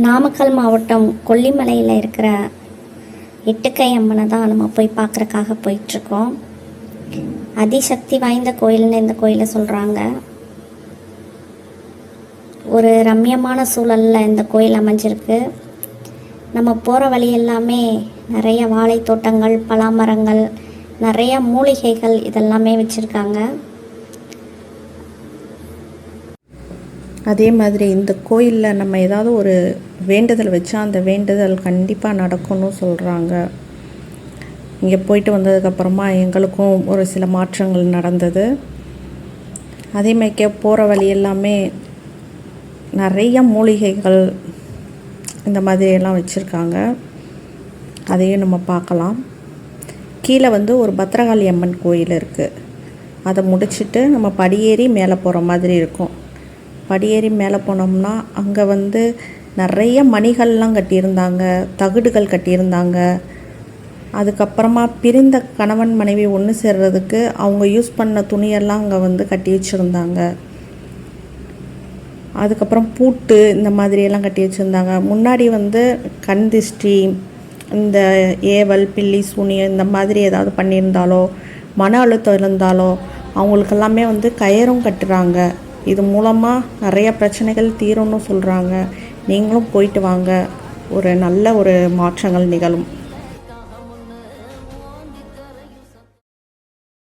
நாமக்கல் மாவட்டம் கொல்லிமலையில் இருக்கிற எட்டுக்கை அம்மனை தான் நம்ம போய் பார்க்குறக்காக போயிட்டுருக்கோம். அதிசக்தி வாய்ந்த கோயில்னு இந்த கோயிலை சொல்கிறாங்க. ஒரு ரம்யமான சூழலில் இந்த கோயில் அமைஞ்சிருக்கு. நம்ம போகிற வழி எல்லாமே நிறைய வாழை தோட்டங்கள், பலாமரங்கள், நிறைய மூலிகைகள் இதெல்லாமே வச்சுருக்காங்க. அதே மாதிரி இந்த கோயிலில் நம்ம ஏதாவது ஒரு வேண்டுதல் வச்சா அந்த வேண்டுதல் கண்டிப்பாக நடக்கும்னு சொல்கிறாங்க. இங்கே போயிட்டு வந்ததுக்கப்புறமா எங்களுக்கும் ஒரு சில மாற்றங்கள் நடந்தது. அதேமாதிரிக்கே போகிற வழி எல்லாமே நிறைய மூலிகைகள் இந்த மாதிரியெல்லாம் வச்சுருக்காங்க. அதையும் நம்ம பார்க்கலாம். கீழே ஒரு பத்திரகாளி அம்மன் கோயில் இருக்குது. அதை முடிச்சுட்டு நம்ம படியேறி மேலே போகிற மாதிரி இருக்கும். படியேறி மேலே போனோம்னா அங்கே நிறைய மணிகள்லாம் கட்டியிருந்தாங்க, தகுடுகள் கட்டியிருந்தாங்க. அதுக்கப்புறமா பிரிந்த கணவன் மனைவி ஒன்று சேர்றதுக்கு அவங்க யூஸ் பண்ண துணியெல்லாம் அங்கே கட்டி வச்சுருந்தாங்க. அதுக்கப்புறம் பூட்டு இந்த மாதிரியெல்லாம் கட்டி வச்சுருந்தாங்க. முன்னாடி கண் திஷ்டி, இந்த ஏவல், பில்லி, சூனியம் இந்த மாதிரி ஏதாவது பண்ணியிருந்தாலோ, மன அழுத்தம் இருந்தாலோ அவங்களுக்கெல்லாமே கயிறும் கட்டுறாங்க. இது மூலமாக நிறைய பிரச்சனைகள் தீரும்னு சொல்கிறாங்க. நீங்களும் போயிட்டு வாங்க, ஒரு நல்ல மாற்றங்கள் நிகழும்.